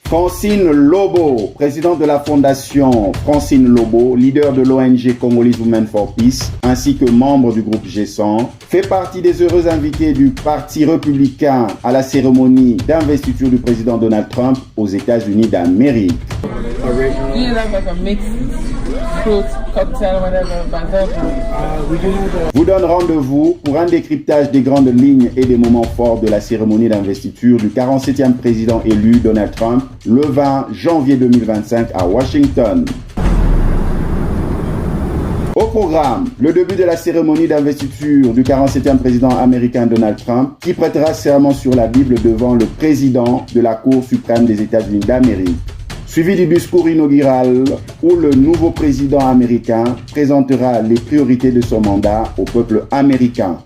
Francine Lobo, présidente de la fondation Francine Lobo, leader de l'ONG Congolese Women for Peace, ainsi que membre du groupe G100, fait partie des heureux invités du Parti républicain à la cérémonie d'investiture du président Donald Trump aux États-Unis d'Amérique. Vous donne rendez-vous pour un décryptage des grandes lignes et des moments forts de la cérémonie d'investiture du 47e président élu Donald Trump le 20 janvier 2025 à Washington. Au programme, le début de la cérémonie d'investiture du 47e président américain Donald Trump, qui prêtera serment sur la Bible devant le président de la Cour suprême des États-Unis d'Amérique. Suivi du discours inaugural où le nouveau président américain présentera les priorités de son mandat au peuple américain.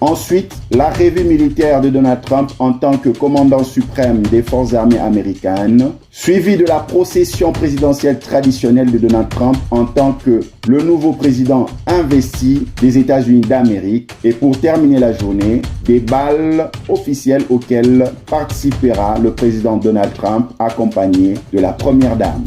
Ensuite, la revue militaire de Donald Trump en tant que commandant suprême des forces armées américaines, suivi de la procession présidentielle traditionnelle de Donald Trump en tant que le nouveau président investi des États-Unis d'Amérique et pour terminer la journée, des bals officiels auxquels participera le président Donald Trump accompagné de la première dame.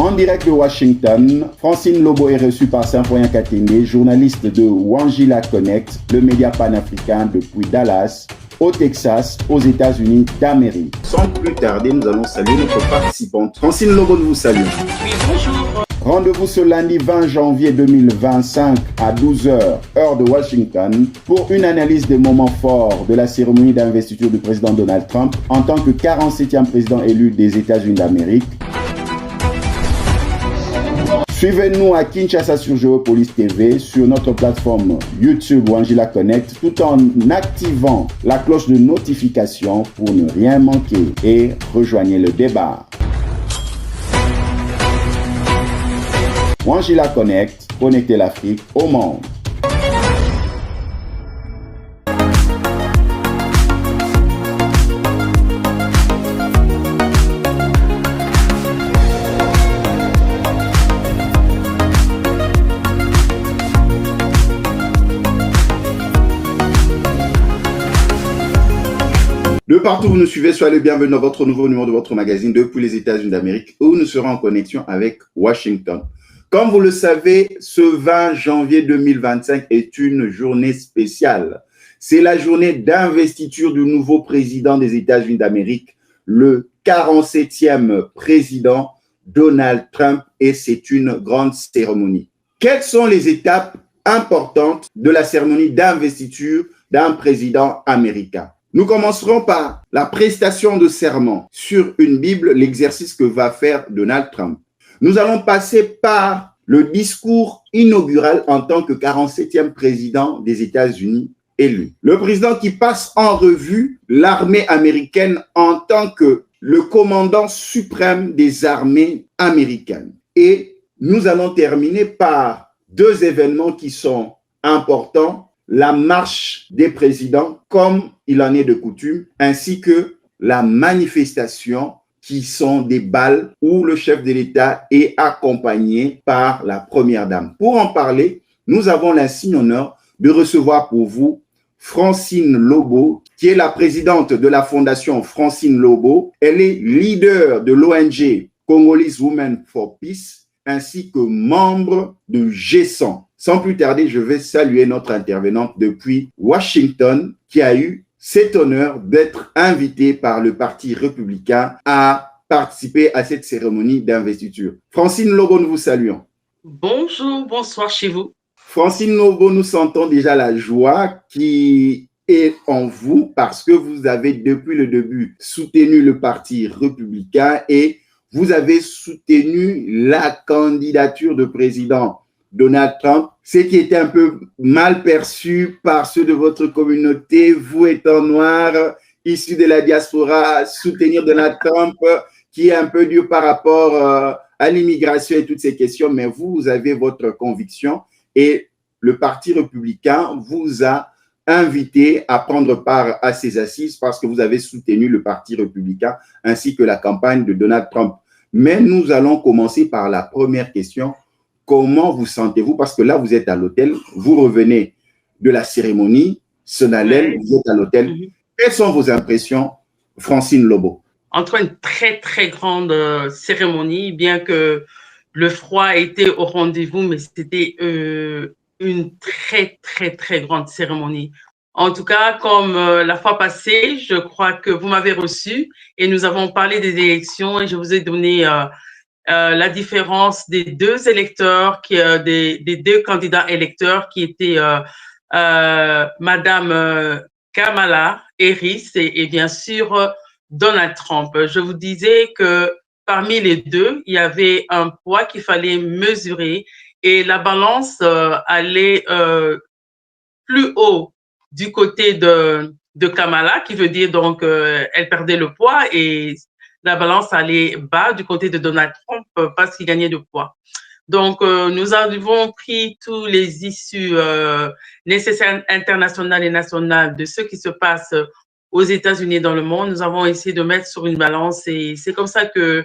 En direct de Washington, Francine Lobo est reçue par Symphorien Katende, journaliste de Wangila Connect, le média panafricain depuis Dallas, au Texas, aux États-Unis d'Amérique. Sans plus tarder, nous allons saluer notre participante. Francine Lobo, nous vous saluons. Oui, bonjour. Rendez-vous ce lundi 20 janvier 2025 à 12h, heure de Washington, pour une analyse des moments forts de la cérémonie d'investiture du président Donald Trump en tant que 47e président élu des États-Unis d'Amérique. Suivez-nous à Kinshasa sur Géopolis TV, sur notre plateforme YouTube Wangila Connect, tout en activant la cloche de notification pour ne rien manquer et rejoignez le débat. Wangila Connect, connectez l'Afrique au monde. De partout où vous nous suivez, soyez les bienvenus dans votre nouveau numéro de votre magazine depuis les États-Unis d'Amérique où nous serons en connexion avec Washington. Comme vous le savez, ce 20 janvier 2025 est une journée spéciale. C'est la journée d'investiture du nouveau président des États-Unis d'Amérique, le 47e président Donald Trump, et c'est une grande cérémonie. Quelles sont les étapes importantes de la cérémonie d'investiture d'un président américain? Nous commencerons par la prestation de serment sur une Bible, l'exercice que va faire Donald Trump. Nous allons passer par le discours inaugural en tant que 47e président des États-Unis élu. Le président qui passe en revue l'armée américaine en tant que le commandant suprême des armées américaines. Et nous allons terminer par deux événements qui sont importants. La marche des présidents, comme il en est de coutume, ainsi que la manifestation qui sont des bals où le chef de l'État est accompagné par la première dame. Pour en parler, nous avons l'insigne honneur de recevoir pour vous Francine Lobo, qui est la présidente de la fondation Francine Lobo. Elle est leader de l'ONG Congolese Women for Peace, ainsi que membre de G100. Sans plus tarder, je vais saluer notre intervenante depuis Washington qui a eu cet honneur d'être invitée par le Parti républicain à participer à cette cérémonie d'investiture. Francine Lobo, nous vous saluons. Bonjour, bonsoir chez vous. Francine Lobo, nous sentons déjà la joie qui est en vous parce que vous avez depuis le début soutenu le Parti républicain et vous avez soutenu la candidature de président Donald Trump, ce qui était un peu mal perçu par ceux de votre communauté, vous étant noir, issu de la diaspora, soutenir Donald Trump, qui est un peu dur par rapport à l'immigration et toutes ces questions, mais vous avez votre conviction et le Parti républicain vous a invité à prendre part à ces assises parce que vous avez soutenu le Parti républicain ainsi que la campagne de Donald Trump. Mais nous allons commencer par la première question. Comment vous sentez-vous? Parce que là, vous êtes à l'hôtel, vous revenez de la cérémonie, Sonalem, vous êtes à l'hôtel. Quelles sont vos impressions Francine Lobo. Entre une très, très grande cérémonie, bien que le froid était au rendez-vous, mais c'était une très, très, très grande cérémonie. En tout cas, comme la fois passée, je crois que vous m'avez reçu et nous avons parlé des élections et je vous ai donné la différence des deux électeurs, des deux candidats électeurs qui étaient Madame Kamala Harris et bien sûr Donald Trump. Je vous disais que parmi les deux, il y avait un poids qu'il fallait mesurer et la balance allait plus haut du côté de Kamala, qui veut dire donc elle perdait le poids, et la balance allait bas du côté de Donald Trump parce qu'il gagnait de poids. Donc, nous avons pris tous les issues nécessaires internationales et nationales de ce qui se passe aux États-Unis et dans le monde. Nous avons essayé de mettre sur une balance et c'est comme ça que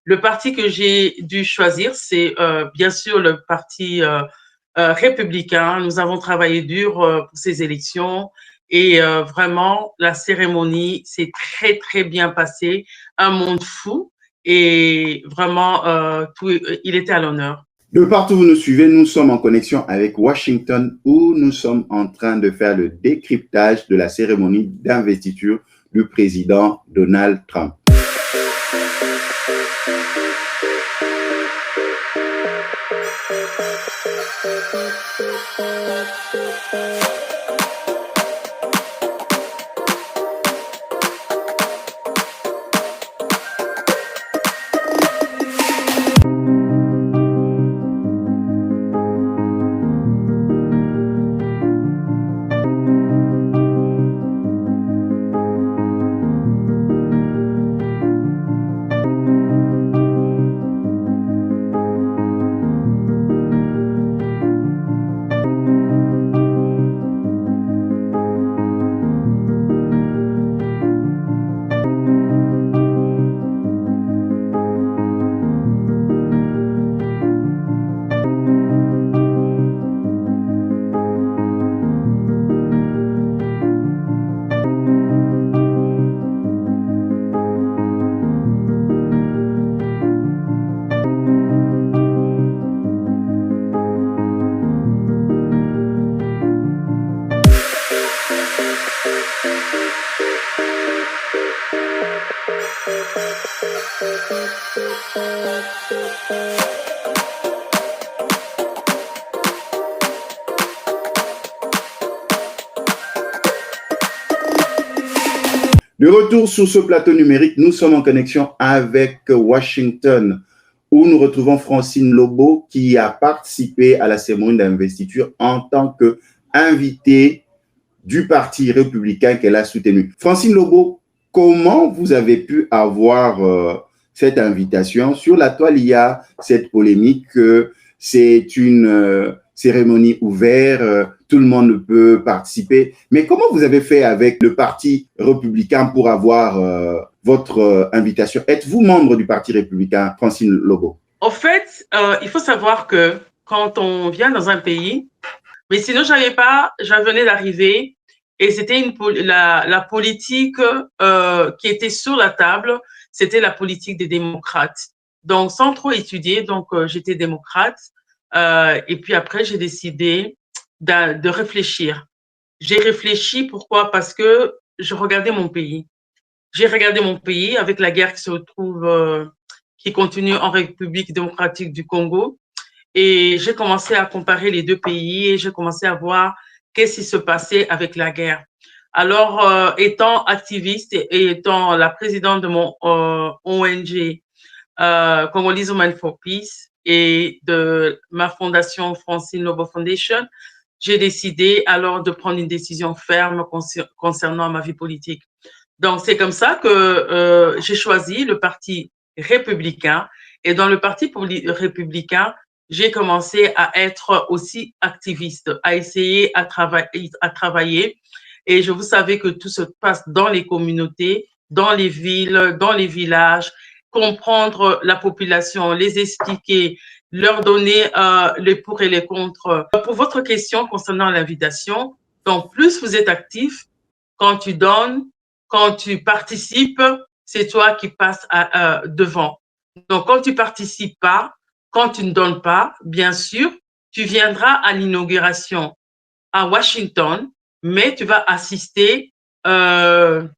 le parti que j'ai dû choisir, c'est bien sûr le parti républicain. Nous avons travaillé dur pour ces élections et vraiment, la cérémonie s'est très, très bien passée. Un monde fou et vraiment, il était à l'honneur. De partout où vous nous suivez, nous sommes en connexion avec Washington où nous sommes en train de faire le décryptage de la cérémonie d'investiture du président Donald Trump. De retour sur ce plateau numérique, nous sommes en connexion avec Washington, où nous retrouvons Francine Lobo, qui a participé à la cérémonie d'investiture en tant qu'invitée du Parti républicain qu'elle a soutenu. Francine Lobo, comment vous avez pu avoir cette invitation? Sur la toile, il y a cette polémique que c'est une cérémonie ouverte, tout le monde peut participer. Mais comment vous avez fait avec le Parti républicain pour avoir votre invitation? Êtes-vous membre du Parti républicain, Francine Lobo? En fait, il faut savoir que quand on vient dans un pays, mais sinon, je venais d'arriver et c'était la politique qui était sur la table, c'était la politique des démocrates. Donc, sans trop étudier, donc j'étais démocrate et puis après, j'ai décidé de réfléchir. J'ai réfléchi, pourquoi? Parce que je regardais mon pays. J'ai regardé mon pays avec la guerre qui se trouve, qui continue en République démocratique du Congo. Et j'ai commencé à comparer les deux pays et j'ai commencé à voir qu'est-ce qui se passait avec la guerre. Alors, étant activiste et étant la présidente de mon ONG, Congolese Women for Peace, et de ma fondation Francine Lobo Foundation, j'ai décidé alors de prendre une décision ferme concernant ma vie politique. Donc, c'est comme ça que j'ai choisi le Parti républicain. Et dans le Parti républicain, j'ai commencé à être aussi activiste, à essayer à travailler. Et vous savez que tout se passe dans les communautés, dans les villes, dans les villages, comprendre la population, les expliquer, leur donner les pour et les contre. Pour votre question concernant l'invitation, donc plus vous êtes actif, quand tu donnes, quand tu participes, c'est toi qui passes devant. Donc, quand tu participes pas, quand tu ne donnes pas, bien sûr, tu viendras à l'inauguration à Washington, mais tu vas assister comme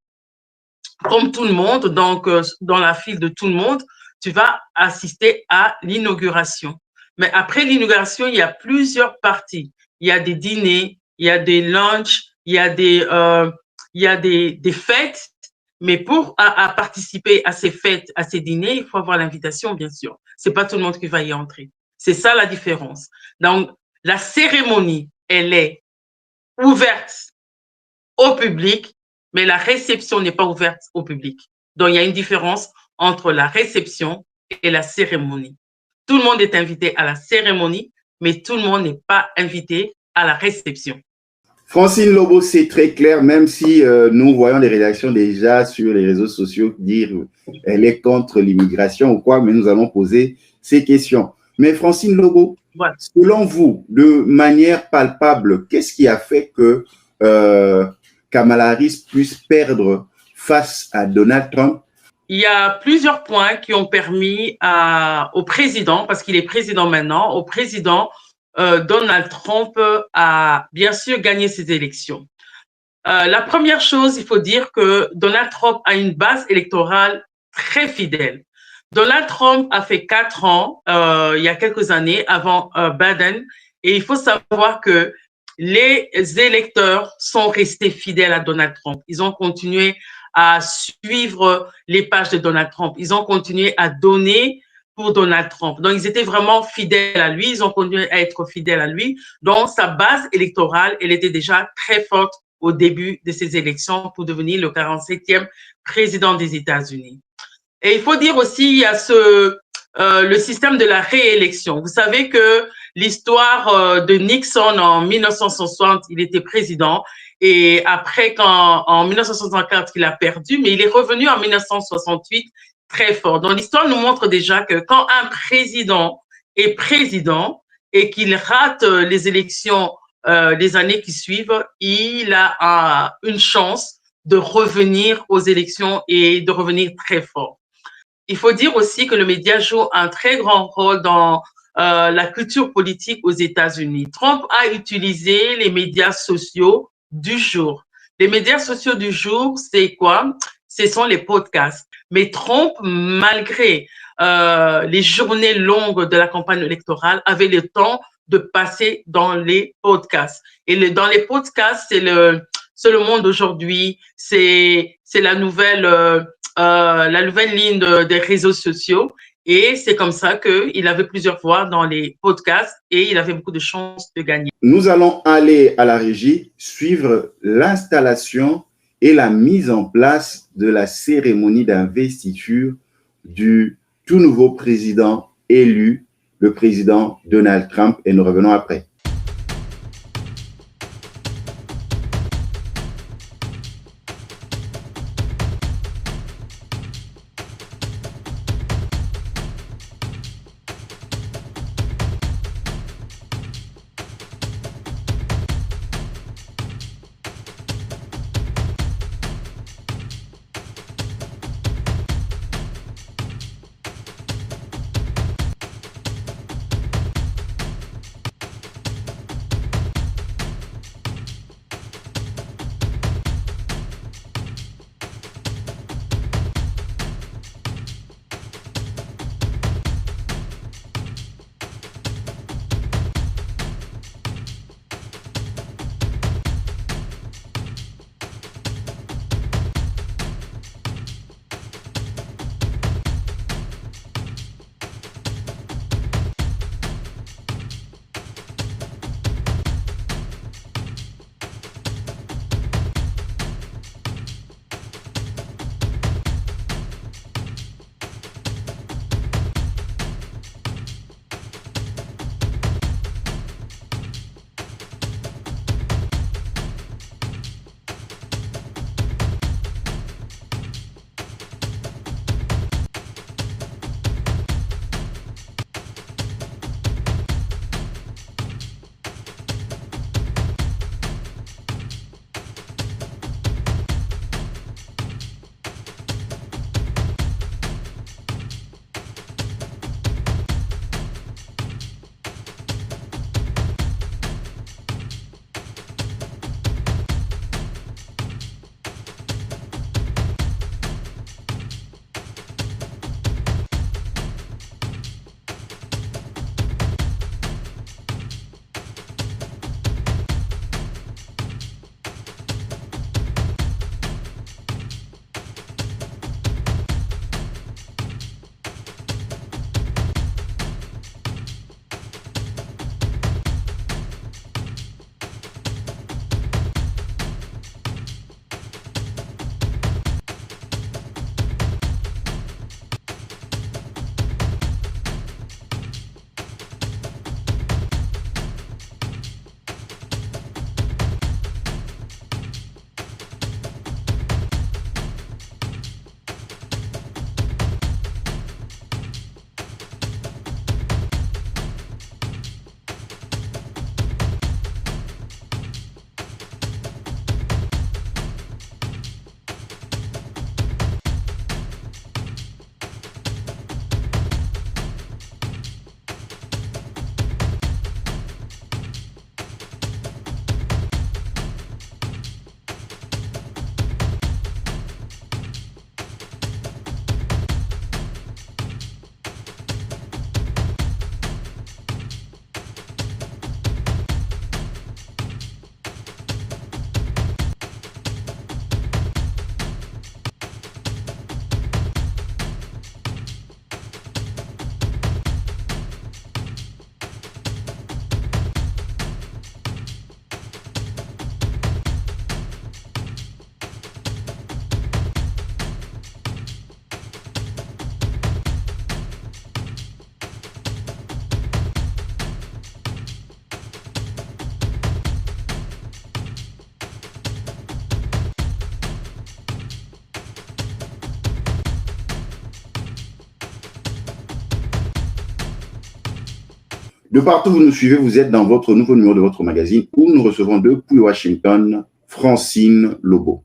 tout le monde, donc dans la file de tout le monde, tu vas assister à l'inauguration. Mais après l'inauguration, il y a plusieurs parties. Il y a des dîners, il y a des lunchs, il y a des fêtes. Mais pour participer à ces fêtes, à ces dîners, il faut avoir l'invitation, bien sûr. C'est pas tout le monde qui va y entrer. C'est ça la différence. Donc, la cérémonie, elle est ouverte au public, mais la réception n'est pas ouverte au public. Donc, il y a une différence entre la réception et la cérémonie. Tout le monde est invité à la cérémonie, mais tout le monde n'est pas invité à la réception. Francine Lobo, c'est très clair, même si nous voyons des rédactions déjà sur les réseaux sociaux dire elle est contre l'immigration ou quoi, mais nous allons poser ces questions. Mais Francine Lobo, voilà. Selon vous, de manière palpable, qu'est-ce qui a fait que Kamala Harris puisse perdre face à Donald Trump? Il y a plusieurs points qui ont permis au président, parce qu'il est président maintenant, au président Donald Trump a bien sûr gagné ses élections. La première chose, il faut dire que Donald Trump a une base électorale très fidèle. Donald Trump a fait 4 ans, il y a quelques années, avant Biden, et il faut savoir que les électeurs sont restés fidèles à Donald Trump. Ils ont continué à suivre les pages de Donald Trump. Ils ont continué à donner pour Donald Trump. Donc, ils étaient vraiment fidèles à lui. Ils ont continué à être fidèles à lui. Donc, sa base électorale, elle était déjà très forte au début de ces élections pour devenir le 47e président des États-Unis. Et il faut dire aussi, il y a le système de la réélection. Vous savez que l'histoire de Nixon en 1960, il était président. Et après, en 1964, il a perdu, mais il est revenu en 1968 très fort. Donc, l'histoire nous montre déjà que quand un président est président et qu'il rate les élections les années qui suivent, il a une chance de revenir aux élections et de revenir très fort. Il faut dire aussi que le média joue un très grand rôle dans la culture politique aux États-Unis. Trump a utilisé les médias sociaux du jour. Les médias sociaux du jour, c'est quoi? Ce sont les podcasts. Mais Trump, malgré les journées longues de la campagne électorale, avait le temps de passer dans les podcasts. Et dans les podcasts, c'est le monde aujourd'hui, c'est la nouvelle ligne des réseaux sociaux. Et c'est comme ça qu'il avait plusieurs voix dans les podcasts et il avait beaucoup de chances de gagner. Nous allons aller à la régie, suivre l'installation et la mise en place de la cérémonie d'investiture du tout nouveau président élu, le président Donald Trump, et nous revenons après. De partout où vous nous suivez, vous êtes dans votre nouveau numéro de votre magazine où nous recevons depuis Washington, Francine Lobo.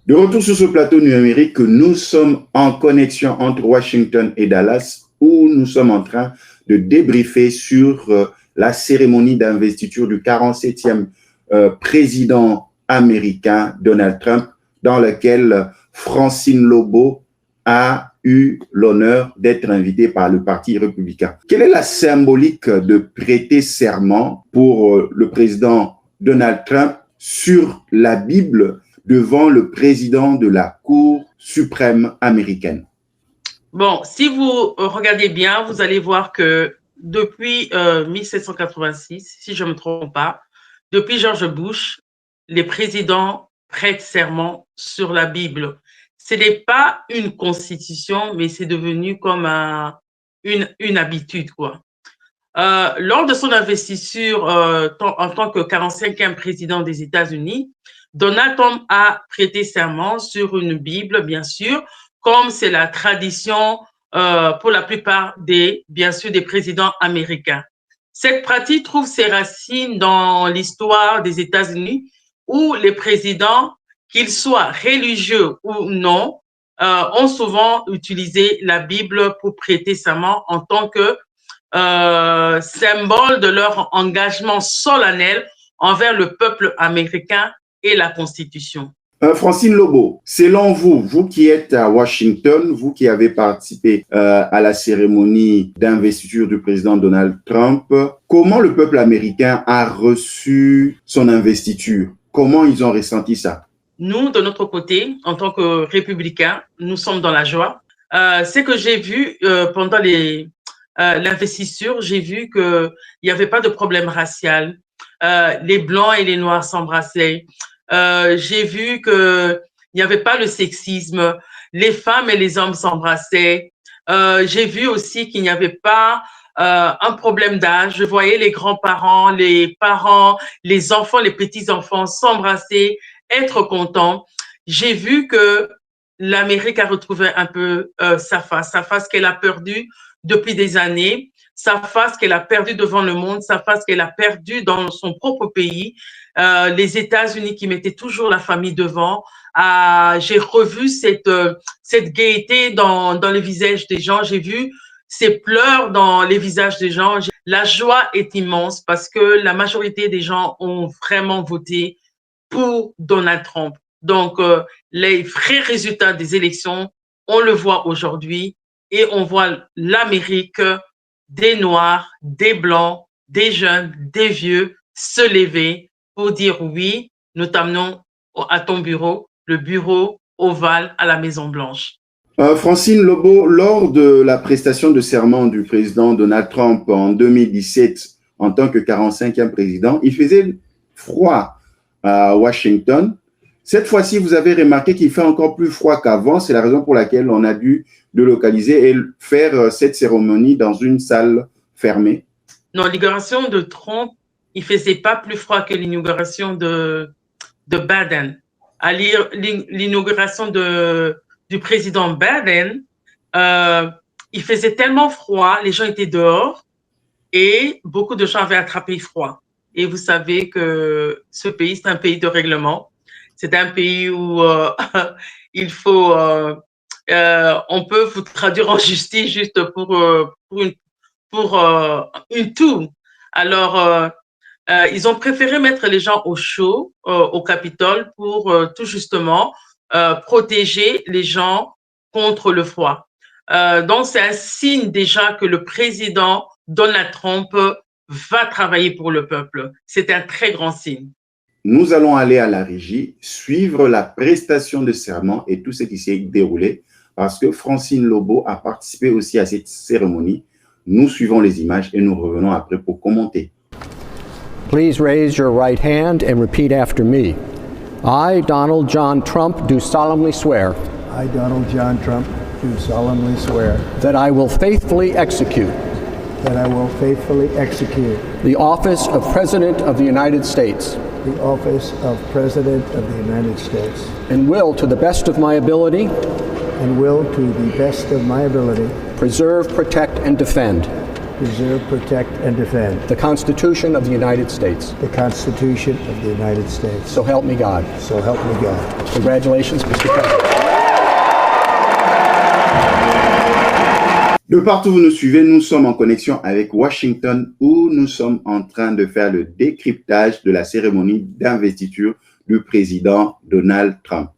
De retour sur ce plateau numérique, nous sommes en connexion entre Washington et Dallas, où nous sommes en train de débriefer sur la cérémonie d'investiture du 47e président américain Donald Trump, dans laquelle Francine Lobo a eu l'honneur d'être invitée par le Parti républicain. Quelle est la symbolique de prêter serment pour le président Donald Trump sur la Bible devant le président de la Cour suprême américaine? Bon, si vous regardez bien, vous allez voir que depuis 1786, si je ne me trompe pas, depuis George Bush, les présidents prêtent serment sur la Bible. Ce n'est pas une constitution, mais c'est devenu comme une habitude, quoi. Lors de son investiture en tant que 45e président des États-Unis, Donald Trump a prêté serment sur une Bible, bien sûr, comme c'est la tradition pour la plupart bien sûr, des présidents américains. Cette pratique trouve ses racines dans l'histoire des États-Unis, où les présidents, qu'ils soient religieux ou non, ont souvent utilisé la Bible pour prêter serment en tant que symbole de leur engagement solennel envers le peuple américain et la Constitution. Francine Lobo, selon vous, vous qui êtes à Washington, vous qui avez participé à la cérémonie d'investiture du président Donald Trump, comment le peuple américain a reçu son investiture? Comment ils ont ressenti ça? Nous, de notre côté, en tant que républicains, nous sommes dans la joie. Ce que j'ai vu pendant l'investiture, j'ai vu qu'il n'y avait pas de problème racial. Les Blancs et les Noirs s'embrassaient. J'ai vu qu'il n'y avait pas le sexisme. Les femmes et les hommes s'embrassaient. J'ai vu aussi qu'il n'y avait pas un problème d'âge. Je voyais les grands-parents, les parents, les enfants, les petits-enfants s'embrasser, être contents. J'ai vu que l'Amérique a retrouvé un peu sa face qu'elle a perdue depuis des années, sa face qu'elle a perdue devant le monde, sa face qu'elle a perdue dans son propre pays. Les États-Unis qui mettaient toujours la famille devant. J'ai revu cette gaieté dans les visages des gens. J'ai vu ces pleurs dans les visages des gens. La joie est immense parce que la majorité des gens ont vraiment voté pour Donald Trump. Donc, les vrais résultats des élections, on le voit aujourd'hui et on voit l'Amérique, des Noirs, des Blancs, des jeunes, des vieux se lever pour dire oui, nous t'amenons à ton bureau, le bureau ovale à la Maison-Blanche. Francine Lobo, lors de la prestation de serment du président Donald Trump en 2017, en tant que 45e président, il faisait froid à Washington. Cette fois-ci, vous avez remarqué qu'il fait encore plus froid qu'avant. C'est la raison pour laquelle on a dû délocaliser et faire cette cérémonie dans une salle fermée. Non, l'inauguration de Trump il faisait pas plus froid que l'inauguration de Biden. À l'inauguration du président Biden, il faisait tellement froid, les gens étaient dehors et beaucoup de gens avaient attrapé froid. Et vous savez que ce pays, c'est un pays de règlement. C'est un pays où il faut, on peut vous traduire en justice juste pour une toux. Alors, ils ont préféré mettre les gens au chaud au Capitole pour tout justement protéger les gens contre le froid. Donc, c'est un signe déjà que le président Donald Trump va travailler pour le peuple. C'est un très grand signe. Nous allons aller à la régie, suivre la prestation de serment et tout ce qui s'est déroulé, parce que Francine Lobo a participé aussi à cette cérémonie. Nous suivons les images et nous revenons après pour commenter. Please raise your right hand and repeat after me. I, Donald John Trump, do solemnly swear. I, Donald John Trump, do solemnly swear. That I will faithfully execute. That I will faithfully execute. The office of President of the United States. The office of President of the United States. And will, to the best of my ability. And will, to the best of my ability. Preserve, protect, and defend. Preserve, protect, and defend. The Constitution of the United States. The Constitution of the United States. So help me God. So help me God. Congratulations, Mr. President. De partout où vous nous suivez, nous sommes en connexion avec Washington où nous sommes en train de faire le décryptage de la cérémonie d'investiture du président Donald Trump.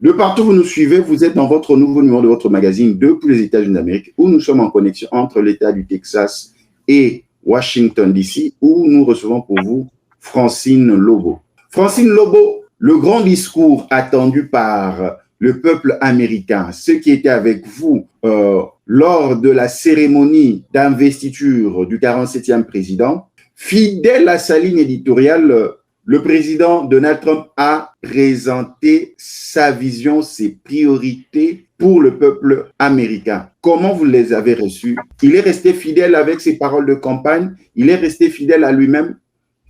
De partout où vous nous suivez, vous êtes dans votre nouveau numéro de votre magazine Depuis les États-Unis d'Amérique, où nous sommes en connexion entre l'État du Texas et Washington DC, où nous recevons pour vous Francine Lobo. Francine Lobo, le grand discours attendu par le peuple américain, ceux qui étaient avec vous lors de la cérémonie d'investiture du 47e président, fidèle à sa ligne éditoriale, le président Donald Trump a présenté sa vision, ses priorités pour le peuple américain. Comment vous les avez reçues? Il est resté fidèle avec ses paroles de campagne, il est resté fidèle à lui-même.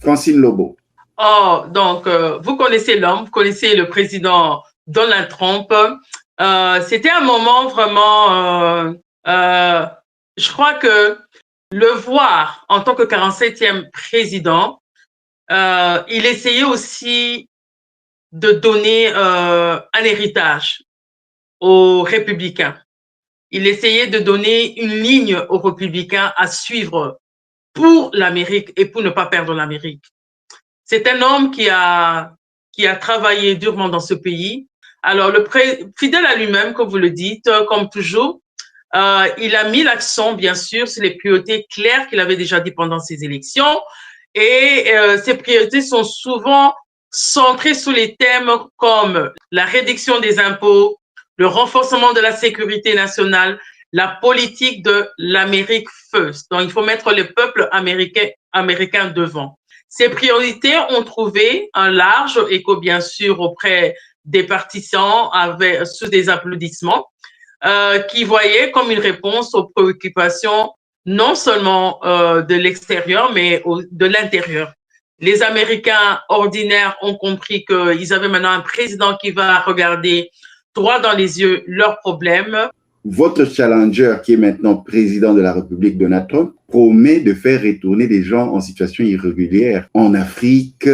Francine Lobo. Oh, donc, vous connaissez l'homme, vous connaissez le président Donald Trump. C'était un moment vraiment, je crois que le voir en tant que 47e président, il essayait aussi de donner un héritage aux républicains. Il essayait de donner une ligne aux républicains à suivre pour l'Amérique et pour ne pas perdre l'Amérique. C'est un homme qui a travaillé durement dans ce pays. Alors, fidèle à lui-même, comme vous le dites, comme toujours, il a mis l'accent, bien sûr, sur les priorités claires qu'il avait déjà dit pendant ses élections. Et ces priorités sont souvent centrées sur les thèmes comme la réduction des impôts, le renforcement de la sécurité nationale, la politique de l'Amérique first. Donc, il faut mettre le peuple américain devant. Ces priorités ont trouvé un large écho, bien sûr, auprès des partisans sous des applaudissements, qui voyaient comme une réponse aux préoccupations non seulement de l'extérieur, mais de l'intérieur. Les Américains ordinaires ont compris qu'ils avaient maintenant un président qui va regarder droit dans les yeux leurs problèmes. Votre challenger, qui est maintenant président de la République, Donald Trump, promet de faire retourner des gens en situation irrégulière en Afrique,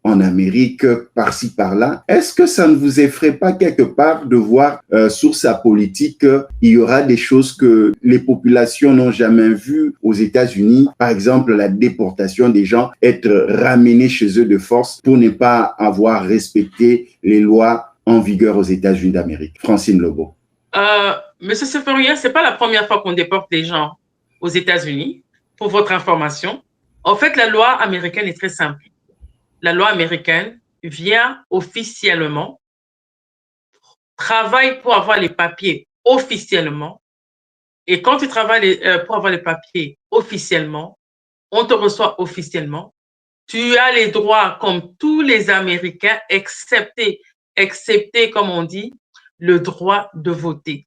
en Amérique, par-ci, par-là. Est-ce que ça ne vous effraie pas quelque part de voir sur sa politique, il y aura des choses que les populations n'ont jamais vues aux États-Unis, par exemple la déportation des gens, être ramenés chez eux de force pour ne pas avoir respecté les lois en vigueur aux États-Unis d'Amérique? Francine Lebeau. Monsieur Seferian, c'est pas la première fois qu'on déporte des gens aux États-Unis, pour votre information. En fait, la loi américaine est très simple. La loi américaine vient officiellement, travaille pour avoir les papiers officiellement, et quand tu travailles pour avoir les papiers officiellement, on te reçoit officiellement, tu as les droits comme tous les Américains, excepté, comme on dit, le droit de voter.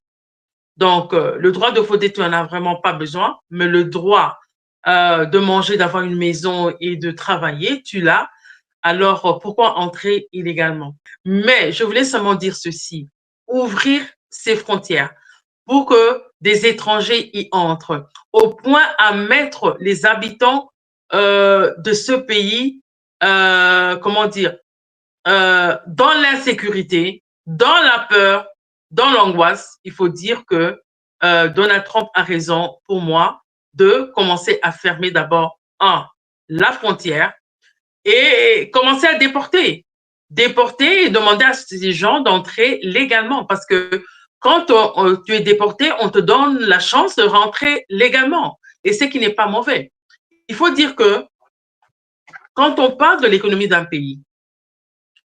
Donc, le droit de voter, tu n'en as vraiment pas besoin, mais le droit de manger, d'avoir une maison et de travailler, tu l'as. Alors, pourquoi entrer illégalement? Mais je voulais seulement dire ceci, ouvrir ces frontières pour que des étrangers y entrent, au point à mettre les habitants de ce pays, comment dire, dans l'insécurité, dans la peur, dans l'angoisse. Il faut dire que Donald Trump a raison pour moi de commencer à fermer d'abord la frontière et commencer à déporter et demander à ces gens d'entrer légalement, parce que quand tu es déporté, on te donne la chance de rentrer légalement, et ce qui n'est pas mauvais. Il faut dire que quand on parle de l'économie d'un pays,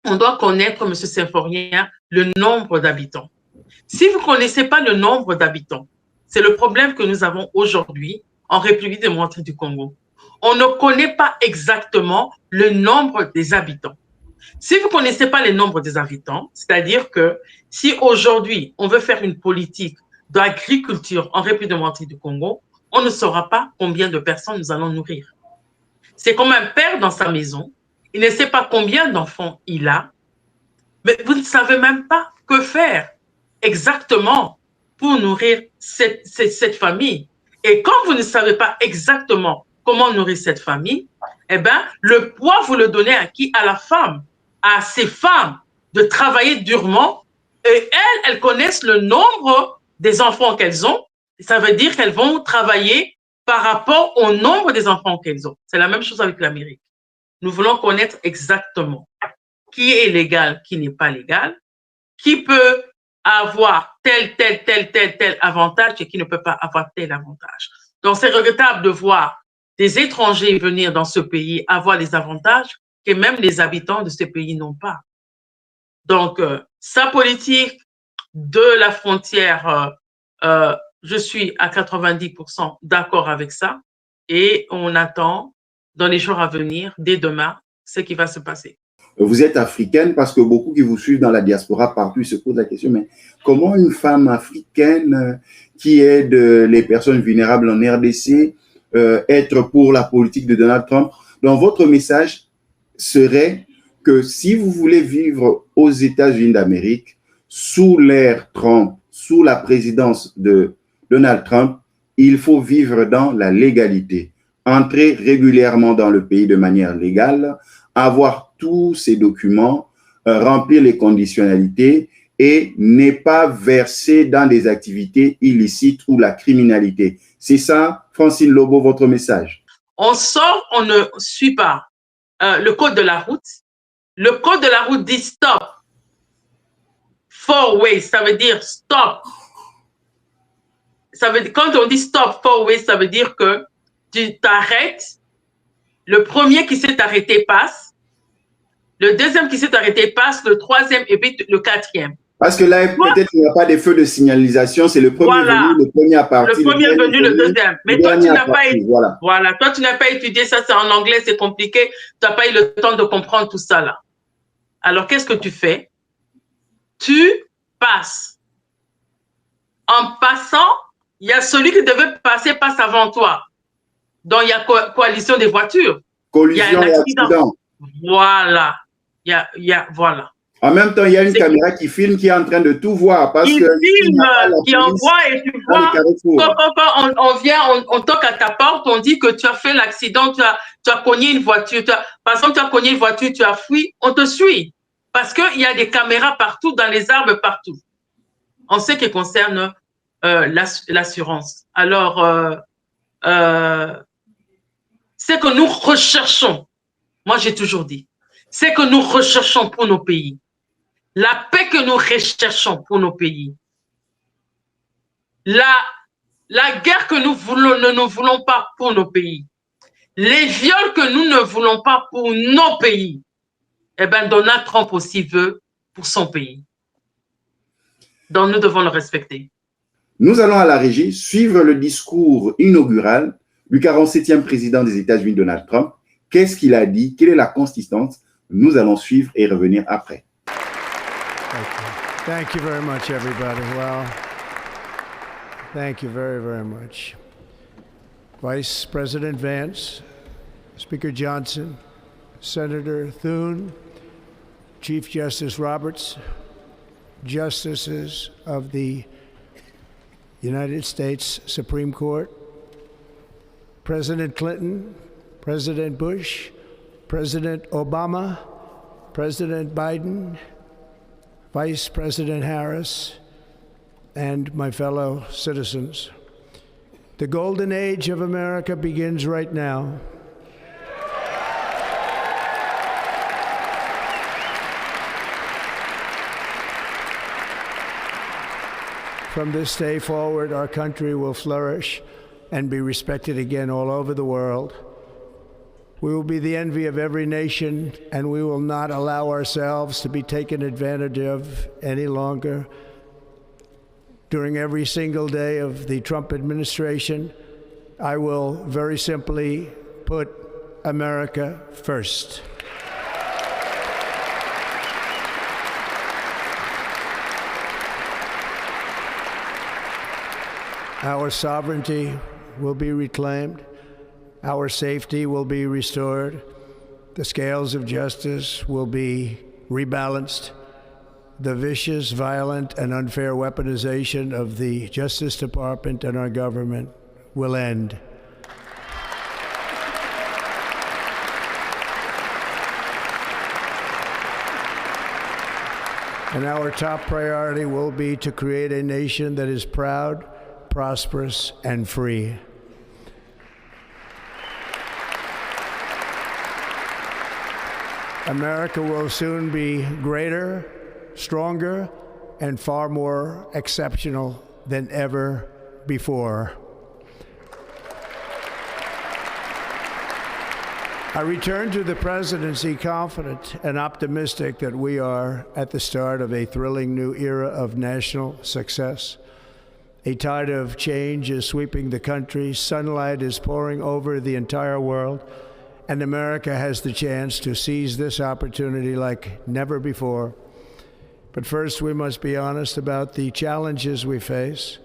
on doit connaître, M. Symphorien, le nombre d'habitants. Si vous ne connaissez pas le nombre d'habitants, c'est le problème que nous avons aujourd'hui en République démocratique du Congo. On ne connaît pas exactement le nombre des habitants. Si vous ne connaissez pas le nombre des habitants, c'est-à-dire que si aujourd'hui on veut faire une politique d'agriculture en République démocratique du Congo, on ne saura pas combien de personnes nous allons nourrir. C'est comme un père dans sa maison, il ne sait pas combien d'enfants il a, mais vous ne savez même pas que faire exactement pour nourrir cette famille. Et quand vous ne savez pas exactement comment nourrir cette famille, eh bien, le poids, vous le donnez à qui? À la femme, à ces femmes de travailler durement. Et elles connaissent le nombre des enfants qu'elles ont. Ça veut dire qu'elles vont travailler par rapport au nombre des enfants qu'elles ont. C'est la même chose avec l'Amérique. Nous voulons connaître exactement qui est légal, qui n'est pas légal, qui peut avoir tel avantage et qui ne peut pas avoir tel avantage. Donc, c'est regrettable de voir des étrangers venir dans ce pays avoir les avantages que même les habitants de ce pays n'ont pas. Donc, sa politique de la frontière, je suis à 90% d'accord avec ça et on attend dans les jours à venir, dès demain, ce qui va se passer. Vous êtes africaine parce que beaucoup qui vous suivent dans la diaspora partout se posent la question, mais comment une femme africaine qui aide les personnes vulnérables en RDC être pour la politique de Donald Trump? Donc, votre message serait que si vous voulez vivre aux États-Unis d'Amérique, sous l'ère Trump, sous la présidence de Donald Trump, il faut vivre dans la légalité, entrer régulièrement dans le pays de manière légale, avoir tous ces documents, remplir les conditionnalités et n'est pas versé dans des activités illicites ou la criminalité. C'est ça, Francine Lebeau, votre message? On sort, on ne suit pas le code de la route. Le code de la route dit stop. Four ways, ça veut dire stop. Quand on dit stop, four ways, ça veut dire que tu t'arrêtes. Le premier qui s'est arrêté passe. Le deuxième qui s'est arrêté passe. Le troisième et puis le quatrième. Parce que là, peut-être qu'il n'y a pas des feux de signalisation, c'est le premier venu, le premier à partir. Le premier venu, le deuxième. Mais toi, tu n'as pas voilà, toi, tu n'as pas étudié ça, c'est en anglais, c'est compliqué. Tu n'as pas eu le temps de comprendre tout ça là. Alors, qu'est-ce que tu fais? Tu passes. En passant, il y a celui qui devait passer, passe avant toi. Donc, il y a coalition des voitures. Collision il y a un accident. Voilà. Voilà. En même temps, il y a une caméra qui filme, qui est en train de tout voir. Parce qui que filme, qui envoie et tu vois. Quand on vient, on toque à ta porte, on dit que tu as fait l'accident, tu as cogné une voiture. Par exemple, tu as cogné une voiture, tu as fui, on te suit. Parce qu'il y a des caméras partout, dans les arbres, partout. En ce qui concerne l'assurance. Alors, c'est que nous recherchons, moi j'ai toujours dit, c'est que nous recherchons pour nos pays. La paix que nous recherchons pour nos pays. La guerre que nous ne voulons pas pour nos pays. Les viols que nous ne voulons pas pour nos pays. Eh bien, Donald Trump aussi veut pour son pays. Donc, nous devons le respecter. Nous allons à la régie suivre le discours inaugural du 47e président des États-Unis, Donald Trump. Qu'est-ce qu'il a dit? Quelle est la consistance? Nous allons suivre et revenir après. Thank you very much, everybody. Well, thank you very, very much. Vice President Vance, Speaker Johnson, Senator Thune, Chief Justice Roberts, Justices of the United States Supreme Court, President Clinton, President Bush, President Obama, President Biden, Vice President Harris, and my fellow citizens. The golden age of America begins right now. From this day forward, our country will flourish and be respected again all over the world. We will be the envy of every nation, and we will not allow ourselves to be taken advantage of any longer. During every single day of the Trump administration, I will very simply put America first. Our sovereignty will be reclaimed. Our safety will be restored. The scales of justice will be rebalanced. The vicious, violent, and unfair weaponization of the Justice Department and our government will end. And our top priority will be to create a nation that is proud, prosperous, and free. America will soon be greater, stronger, and far more exceptional than ever before. I return to the presidency confident and optimistic that we are at the start of a thrilling new era of national success. A tide of change is sweeping the country, sunlight is pouring over the entire world, and America has the chance to seize this opportunity like never before. But first, we must be honest about the challenges we face.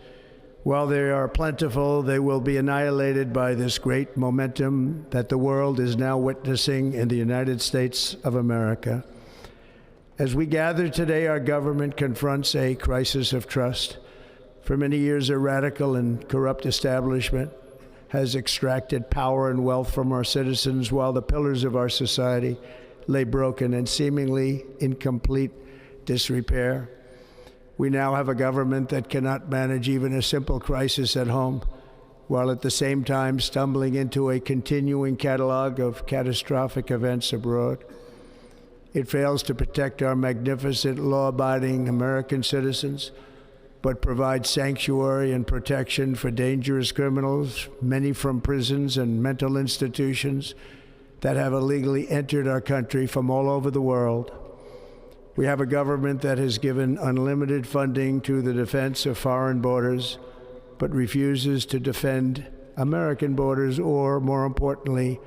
While they are plentiful, they will be annihilated by this great momentum that the world is now witnessing in the United States of America. As we gather today, our government confronts a crisis of trust. For many years, a radical and corrupt establishment has extracted power and wealth from our citizens while the pillars of our society lay broken and seemingly in complete disrepair. We now have a government that cannot manage even a simple crisis at home, while at the same time stumbling into a continuing catalog of catastrophic events abroad. It fails to protect our magnificent, law-abiding American citizens, but provides sanctuary and protection for dangerous criminals, many from prisons and mental institutions that have illegally entered our country from all over the world. We have a government that has given unlimited funding to the defense of foreign borders, but refuses to defend American borders or, more importantly,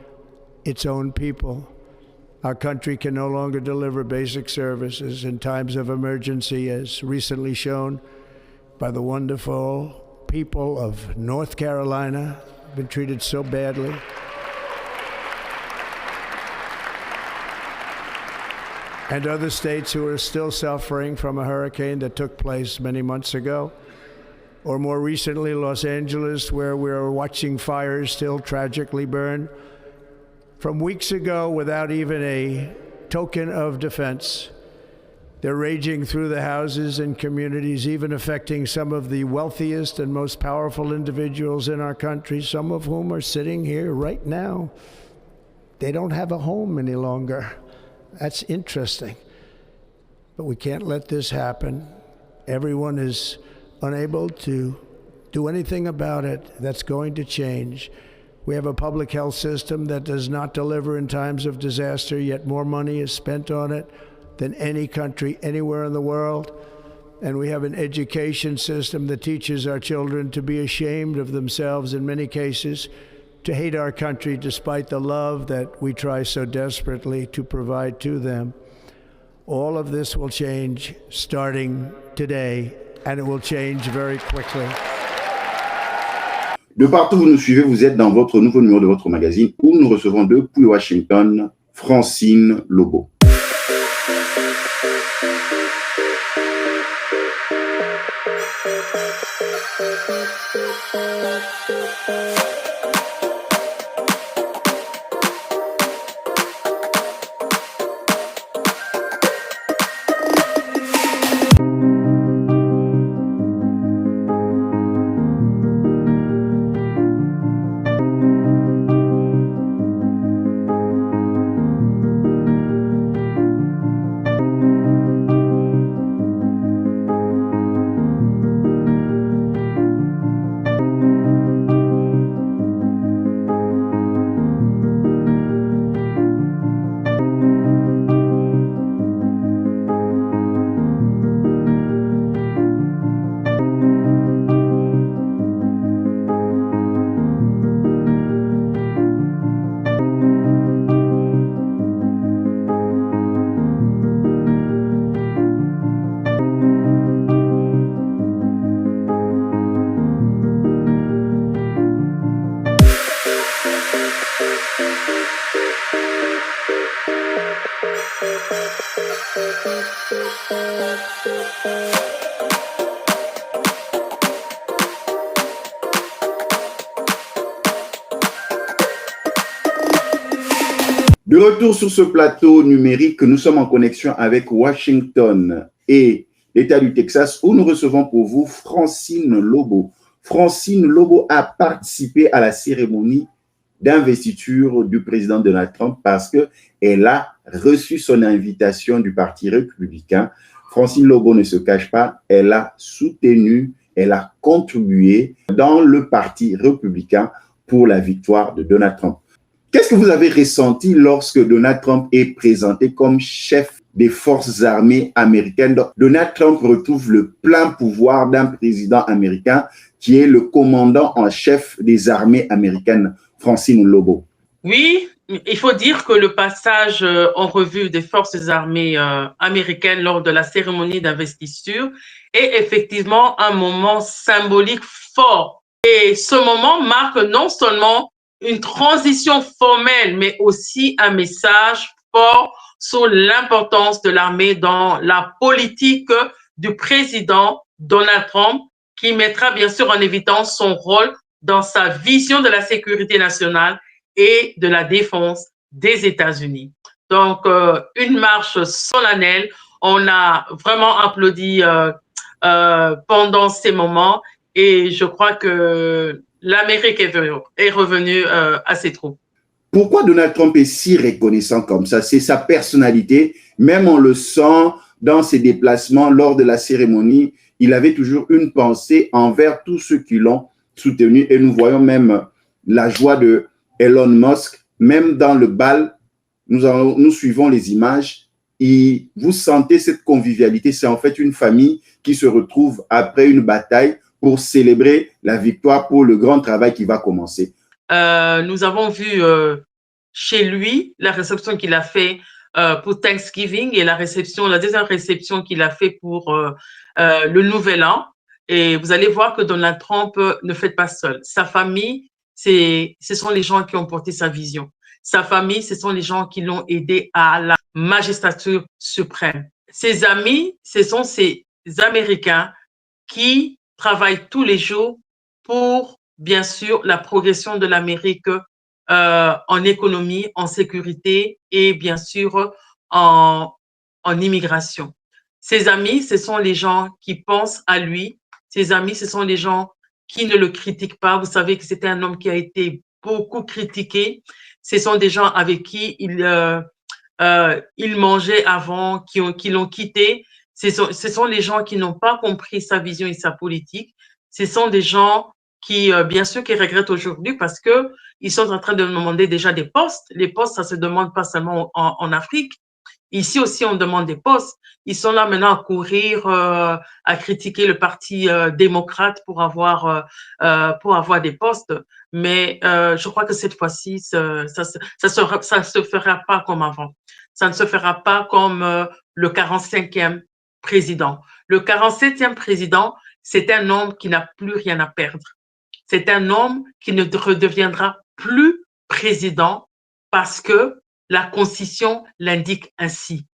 its own people. Our country can no longer deliver basic services in times of emergency, as recently shown by the wonderful people of North Carolina, been treated so badly. And other states who are still suffering from a hurricane that took place many months ago. Or more recently, Los Angeles, where we're watching fires still tragically burn. From weeks ago, without even a token of defense, they're raging through the houses and communities, even affecting some of the wealthiest and most powerful individuals in our country, some of whom are sitting here right now. They don't have a home any longer. That's interesting. But we can't let this happen. Everyone is unable to do anything about it. That's going to change. We have a public health system that does not deliver in times of disaster, yet more money is spent on it than any country anywhere in the world. And we have an education system that teaches our children to be ashamed of themselves in many cases, to hate our country despite the love that we try so desperately to provide to them. All of this will change starting today, and it will change very quickly. De partout où vous nous suivez, vous êtes dans votre nouveau numéro de votre magazine où nous recevons depuis Washington, Francine Lobo. De retour sur ce plateau numérique, nous sommes en connexion avec Washington et l'État du Texas où nous recevons pour vous Francine Lobo. Francine Lobo a participé à la cérémonie d'investiture du président Donald Trump parce qu'elle a reçu son invitation du Parti républicain. Francine Lobo ne se cache pas, elle a soutenu, elle a contribué dans le Parti républicain pour la victoire de Donald Trump. Qu'est-ce que vous avez ressenti lorsque Donald Trump est présenté comme chef des forces armées américaines? Donc, Donald Trump retrouve le plein pouvoir d'un président américain qui est le commandant en chef des armées américaines, Francine Lobo. Oui, il faut dire que le passage en revue des forces armées américaines lors de la cérémonie d'investiture est effectivement un moment symbolique fort. Et ce moment marque non seulement une transition formelle, mais aussi un message fort sur l'importance de l'armée dans la politique du président Donald Trump, qui mettra bien sûr en évidence son rôle dans sa vision de la sécurité nationale et de la défense des États-Unis. Donc, une marche solennelle. On a vraiment applaudi pendant ces moments et je crois que l'Amérique est revenue à ses troupes. Pourquoi Donald Trump est si reconnaissant comme ça? C'est sa personnalité. Même on le sent dans ses déplacements lors de la cérémonie. Il avait toujours une pensée envers tous ceux qui l'ont soutenu. Et nous voyons même la joie de Elon Musk. Même dans le bal, nous suivons les images. et vous sentez cette convivialité. C'est en fait une famille qui se retrouve après une bataille pour célébrer la victoire, pour le grand travail qui va commencer. Nous avons vu chez lui la réception qu'il a fait pour Thanksgiving et la deuxième réception qu'il a fait pour le Nouvel An. Et vous allez voir que Donald Trump ne fait pas seul. Sa famille, ce sont les gens qui ont porté sa vision. Sa famille, ce sont les gens qui l'ont aidé à la magistrature suprême. Ses amis, ce sont ces Américains qui travaillent tous les jours pour, bien sûr, la progression de l'Amérique en économie, en sécurité et, bien sûr, en immigration. Ses amis, ce sont les gens qui pensent à lui. Ses amis, ce sont les gens qui ne le critiquent pas. Vous savez que c'était un homme qui a été beaucoup critiqué. Ce sont des gens avec qui il mangeait avant, qui l'ont quitté. Ce sont les gens qui n'ont pas compris sa vision et sa politique. Ce sont des gens qui, bien sûr, qui regrettent aujourd'hui parce que ils sont en train de demander déjà des postes. Les postes, ça se demande pas seulement en Afrique. Ici aussi, on demande des postes. Ils sont là maintenant à courir, à critiquer le parti démocrate pour avoir des postes. Mais je crois que cette fois-ci, ça se fera pas comme avant. Ça ne se fera pas comme le 45e président. Le 47e président, c'est un homme qui n'a plus rien à perdre. C'est un homme qui ne redeviendra plus président parce que la Constitution l'indique ainsi.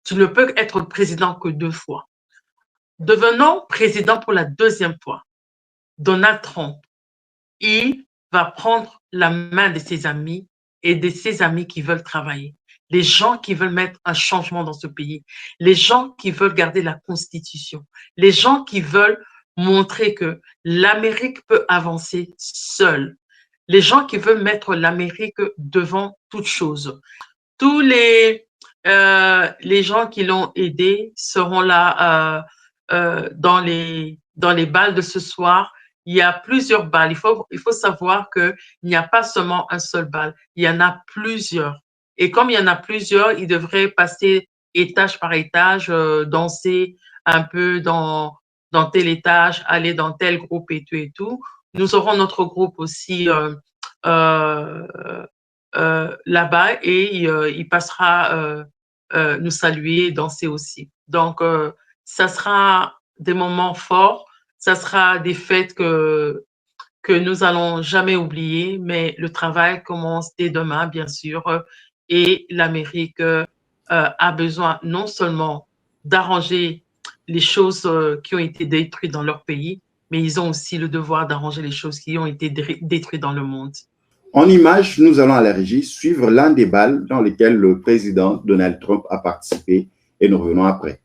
Tu ne peux être président que 2 fois. Devenant président pour la 2e fois, Donald Trump, il va prendre la main de ses amis et de ses amis qui veulent travailler. Les gens qui veulent mettre un changement dans ce pays. Les gens qui veulent garder la Constitution. Les gens qui veulent montrer que l'Amérique peut avancer seule. Les gens qui veulent mettre l'Amérique devant toute chose. Tous les gens qui l'ont aidé seront là dans les balles de ce soir. Il y a plusieurs balles. Il faut savoir qu'il n'y a pas seulement un seul bal. Il y en a plusieurs. Et comme il y en a plusieurs, ils devraient passer étage par étage, danser un peu dans tel étage, aller dans tel groupe et tout et tout. Nous aurons notre groupe aussi là-bas et il passera nous saluer et danser aussi. Donc, ça sera des moments forts, ça sera des fêtes que nous allons jamais oublier, mais le travail commence dès demain, bien sûr, et l'Amérique a besoin non seulement d'arranger les choses qui ont été détruites dans leur pays, mais ils ont aussi le devoir d'arranger les choses qui ont été détruites dans le monde. En image, nous allons à la régie suivre l'un des bals dans lesquels le président Donald Trump a participé et nous revenons après.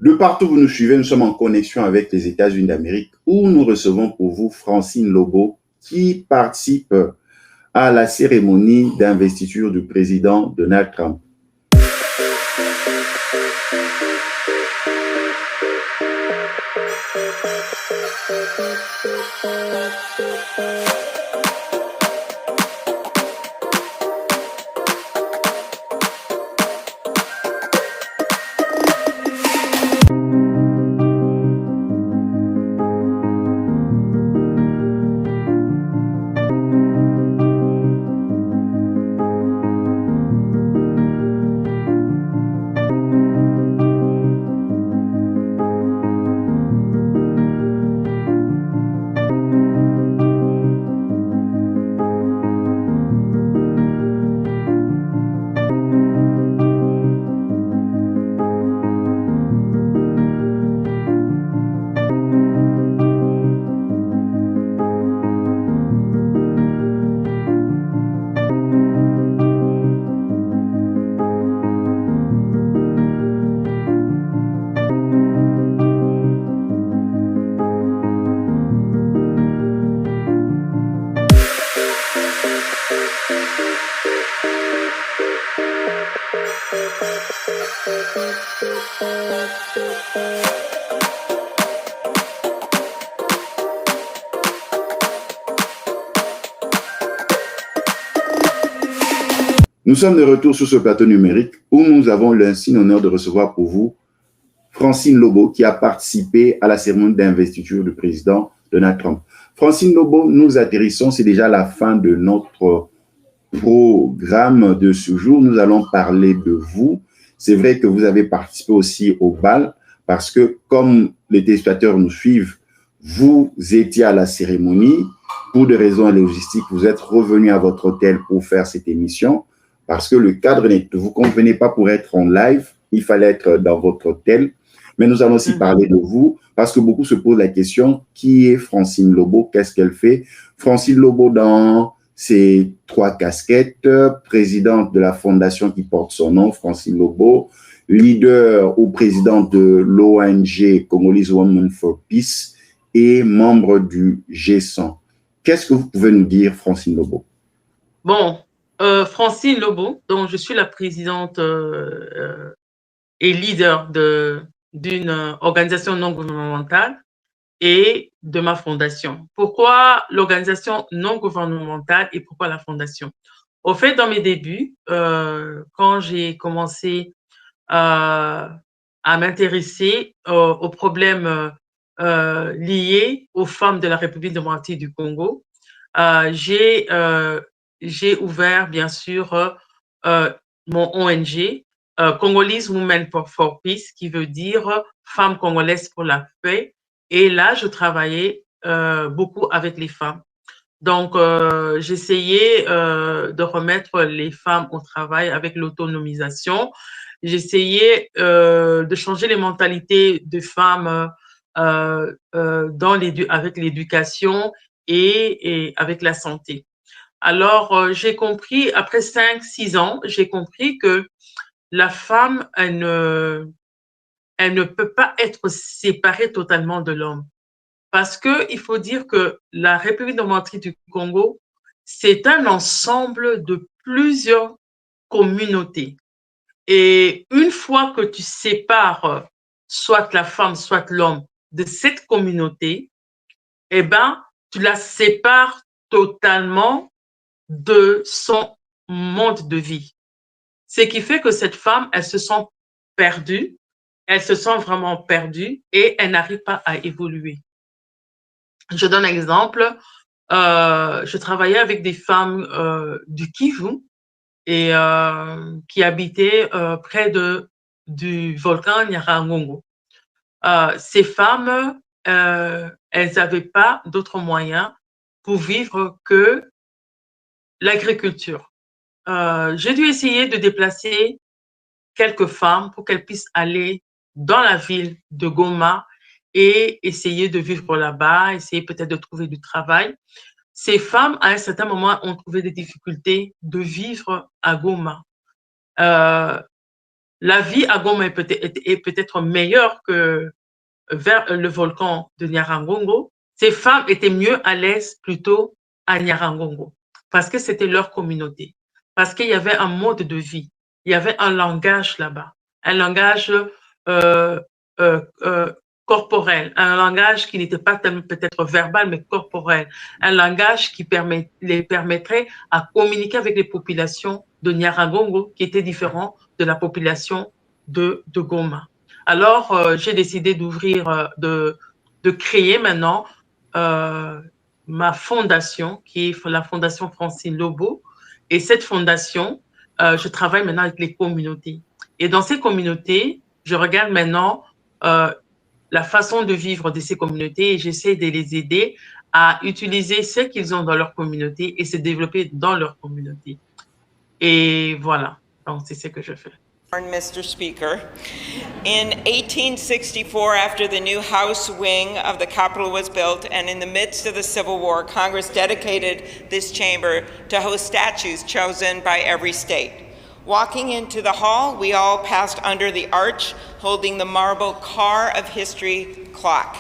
De partout où vous nous suivez, nous sommes en connexion avec les États-Unis d'Amérique où nous recevons pour vous Francine Lobo qui participe à la cérémonie d'investiture du président Donald Trump. Nous sommes de retour sur ce plateau numérique où nous avons l'insigne honneur de recevoir pour vous Francine Lobo qui a participé à la cérémonie d'investiture du président Donald Trump. Francine Lobo, nous atterrissons, c'est déjà la fin de notre programme de ce jour. Nous allons parler de vous. C'est vrai que vous avez participé aussi au bal parce que comme les téléspectateurs nous suivent, vous étiez à la cérémonie. Pour des raisons logistiques, vous êtes revenu à votre hôtel pour faire cette émission parce que le cadre ne vous convenait pas pour être en live. Il fallait être dans votre hôtel. Mais nous allons aussi parler de vous parce que beaucoup se posent la question, qui est Francine Lobo? Qu'est-ce qu'elle fait? Francine Lobo dans ses 3 casquettes, présidente de la fondation qui porte son nom, Francine Lobo, leader ou présidente de l'ONG Congolese Women for Peace et membre du G100. Qu'est-ce que vous pouvez nous dire, Francine Lobo? Bon, Francine Lobo, donc je suis la présidente et leader d'une organisation non gouvernementale et de ma fondation. Pourquoi l'organisation non gouvernementale et pourquoi la fondation? Au fait, dans mes débuts, quand j'ai commencé à m'intéresser aux problèmes liés aux femmes de la République démocratique du Congo, j'ai ouvert, bien sûr, mon ONG, Congolese Women for Peace, qui veut dire Femmes congolaises pour la paix. Et là, je travaillais beaucoup avec les femmes. Donc, j'essayais de remettre les femmes au travail avec l'autonomisation. J'essayais de changer les mentalités des femmes avec l'éducation et avec la santé. Alors, j'ai compris, après 5-6 ans, j'ai compris que la femme, elle ne peut pas être séparée totalement de l'homme. Parce qu'il faut dire que la République démocratique du Congo, c'est un ensemble de plusieurs communautés. Et une fois que tu sépares soit la femme, soit l'homme de cette communauté, eh ben, tu la sépares totalement de son monde de vie. Ce qui fait que cette femme, elle se sent perdue, elle se sent vraiment perdue et elle n'arrive pas à évoluer. Je donne un exemple. Je travaillais avec des femmes du Kivu et qui habitaient près du volcan Nyiragongo. Ces femmes, elles n'avaient pas d'autres moyens pour vivre que l'agriculture. J'ai dû essayer de déplacer quelques femmes pour qu'elles puissent aller dans la ville de Goma et essayer de vivre là-bas, essayer peut-être de trouver du travail. Ces femmes, à un certain moment, ont trouvé des difficultés de vivre à Goma. la vie à Goma est peut-être meilleure que vers le volcan de Nyiragongo, ces femmes étaient mieux à l'aise plutôt à Nyiragongo parce que c'était leur communauté, parce qu'il y avait un mode de vie, il y avait un langage là-bas, un langage euh, euh, euh, corporel, un langage qui n'était pas tellement peut-être verbal, mais corporel, un langage qui les permettrait à communiquer avec les populations de Nyiragongo qui étaient différents de la population de Goma. Alors, j'ai décidé de créer maintenant ma fondation, qui est la Fondation Francine Lobo. Et cette fondation, je travaille maintenant avec les communautés. Et dans ces communautés, je regarde maintenant la façon de vivre de ces communautés et j'essaie de les aider à utiliser ce qu'ils ont dans leur communauté et se développer dans leur communauté. Et voilà, donc c'est ce que je fais. Mr. Speaker. In 1864, after the new House wing of the Capitol was built and in the midst of the Civil War, Congress dedicated this chamber to host statues chosen by every state. Walking into the hall, we all passed under the arch holding the marble Car of History clock.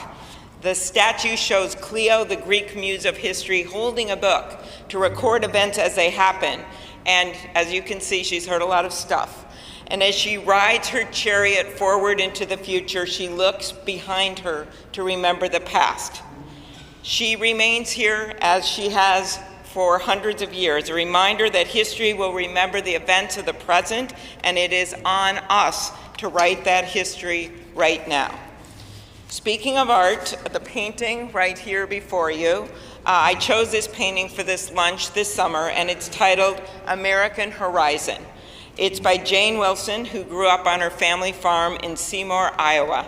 The statue shows Clio, the Greek muse of history, holding a book to record events as they happen. And as you can see, she's heard a lot of stuff. And as she rides her chariot forward into the future, she looks behind her to remember the past. She remains here as she has for hundreds of years, a reminder that history will remember the events of the present, and it is on us to write that history right now. Speaking of art, the painting right here before you, I chose this painting for this lunch this summer, and it's titled American Horizon. It's by Jane Wilson, who grew up on her family farm in Seymour, Iowa.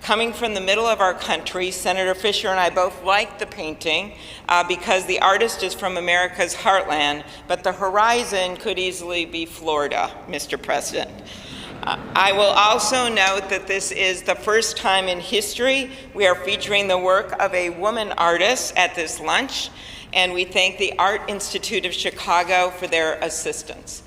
Coming from the middle of our country, Senator Fisher and I both liked the painting because the artist is from America's heartland, but the horizon could easily be Florida, Mr. President. I will also note that this is the first time in history we are featuring the work of a woman artist at this lunch, and we thank the Art Institute of Chicago for their assistance.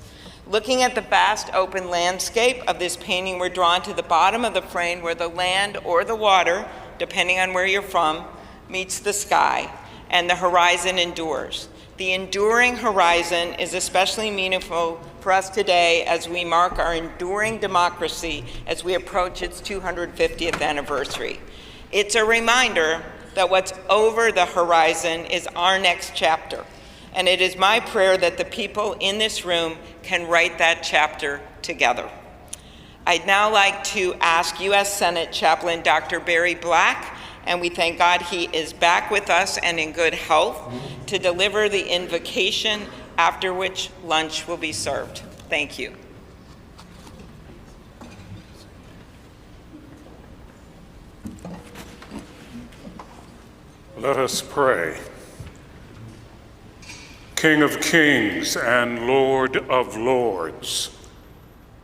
Looking at the vast open landscape of this painting, we're drawn to the bottom of the frame where the land or the water, depending on where you're from, meets the sky, and the horizon endures. The enduring horizon is especially meaningful for us today as we mark our enduring democracy as we approach its 250th anniversary. It's a reminder that what's over the horizon is our next chapter. And it is my prayer that the people in this room can write that chapter together. I'd now like to ask U.S. Senate Chaplain Dr. Barry Black, and we thank God he is back with us and in good health, to deliver the invocation, after which lunch will be served. Thank you. Let us pray. King of kings and Lord of lords,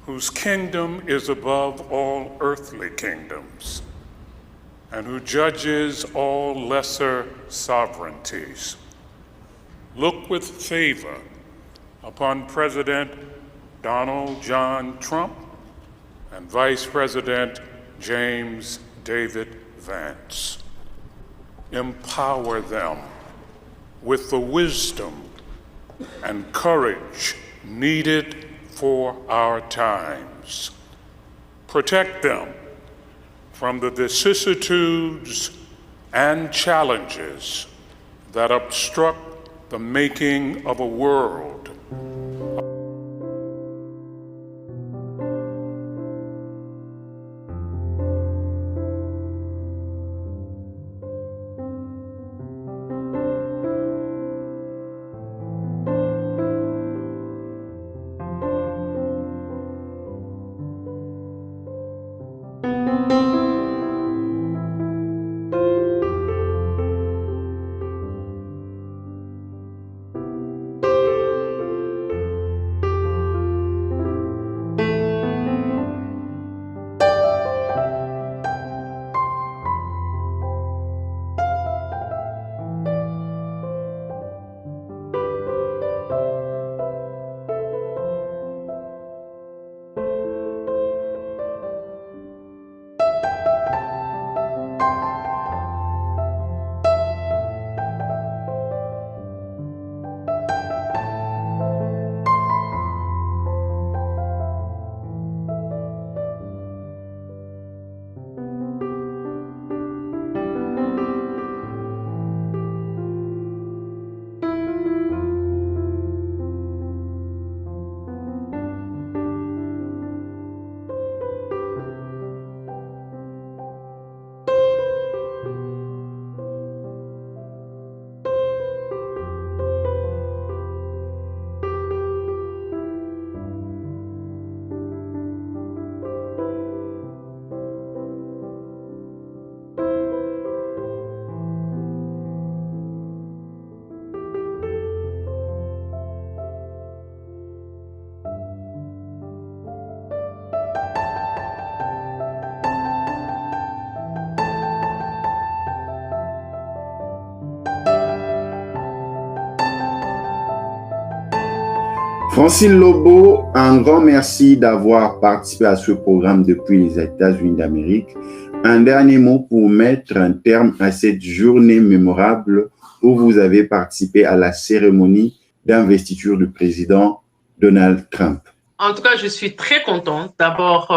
whose kingdom is above all earthly kingdoms, and who judges all lesser sovereignties, look with favor upon President Donald John Trump and Vice President James David Vance. Empower them with the wisdom and courage needed for our times. Protect them from the vicissitudes and challenges that obstruct the making of a world. Francine Lobo, un grand merci d'avoir participé à ce programme depuis les États-Unis d'Amérique. Un dernier mot pour mettre un terme à cette journée mémorable où vous avez participé à la cérémonie d'investiture du président Donald Trump. En tout cas, je suis très contente d'abord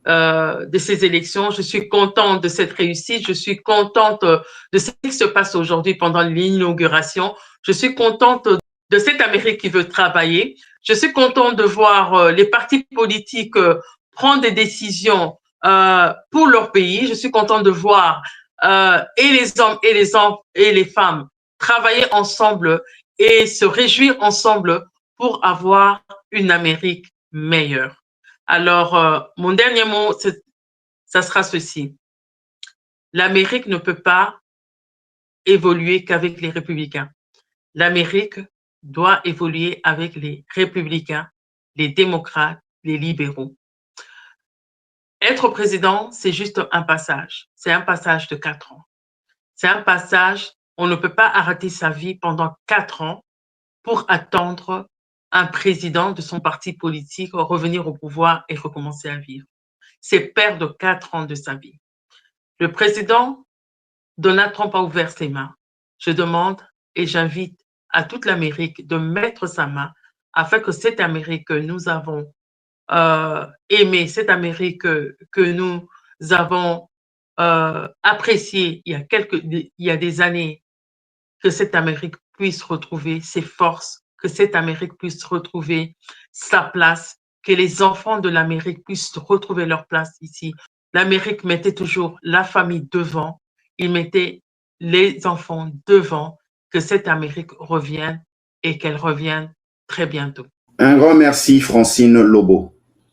de ces élections. Je suis contente de cette réussite. Je suis contente de ce qui se passe aujourd'hui pendant l'inauguration. Je suis contente de cette Amérique qui veut travailler. Je suis contente de voir les partis politiques prendre des décisions pour leur pays. Je suis contente de voir et les hommes et les femmes travailler ensemble et se réjouir ensemble pour avoir une Amérique meilleure. Alors, mon dernier mot, ça sera ceci. L'Amérique ne peut pas évoluer qu'avec les républicains. L'Amérique doit évoluer avec les républicains, les démocrates, les libéraux. Être président, c'est juste un passage. C'est un passage de 4 ans. C'est un passage, on ne peut pas arrêter sa vie pendant 4 ans pour attendre un président de son parti politique revenir au pouvoir et recommencer à vivre. C'est perdre 4 ans de sa vie. Le président Donald Trump a ouvert ses mains. Je demande et j'invite à toute l'Amérique de mettre sa main afin que cette Amérique que nous avons aimée, cette Amérique que nous avons appréciée il y a des années, que cette Amérique puisse retrouver ses forces, que cette Amérique puisse retrouver sa place, que les enfants de l'Amérique puissent retrouver leur place ici. L'Amérique mettait toujours la famille devant, il mettait les enfants devant, que cette Amérique revienne et qu'elle revienne très bientôt. Un grand merci, Francine Lobo.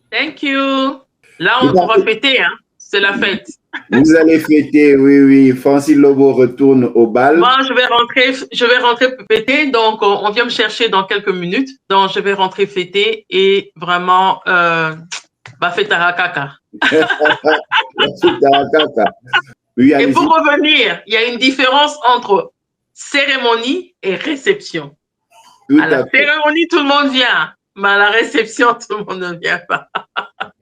Thank you. Là, on va fêter, hein? C'est la fête. Vous allez fêter, oui. Francine Lobo retourne au bal. Moi, je vais rentrer fêter. Donc, on vient me chercher dans quelques minutes. Donc, je vais rentrer fêter et vraiment, fête à Rakaka. Oui, et pour revenir, il y a une différence entre cérémonie et réception. À la cérémonie, tout le monde vient. Mais à la réception, tout le monde ne vient pas.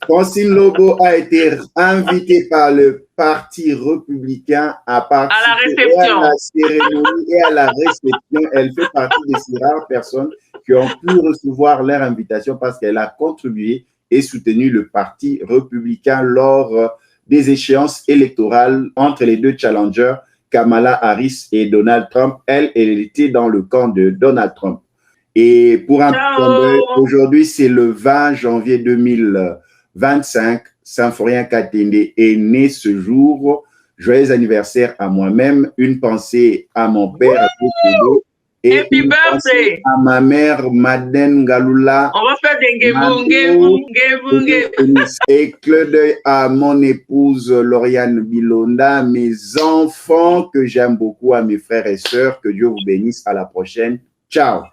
Francine Lobo a été invitée par le Parti républicain à participer à la cérémonie et à la réception. Elle fait partie de ces rares personnes qui ont pu recevoir leur invitation parce qu'elle a contribué et soutenu le Parti républicain lors des échéances électorales entre les deux challengers, Kamala Harris et Donald Trump. Elle était dans le camp de Donald Trump. Et pour un aujourd'hui, c'est le 20 janvier 2025. Symphorien Katende est né ce jour. Joyeux anniversaire à moi-même. Une pensée à mon père. Et Happy birthday à ma mère, Madeleine Galula. On va faire des ngébou. Et clin d'œil à mon épouse Lauriane Bilonda, mes enfants que j'aime beaucoup, à mes frères et sœurs. Que Dieu vous bénisse. À la prochaine. Ciao.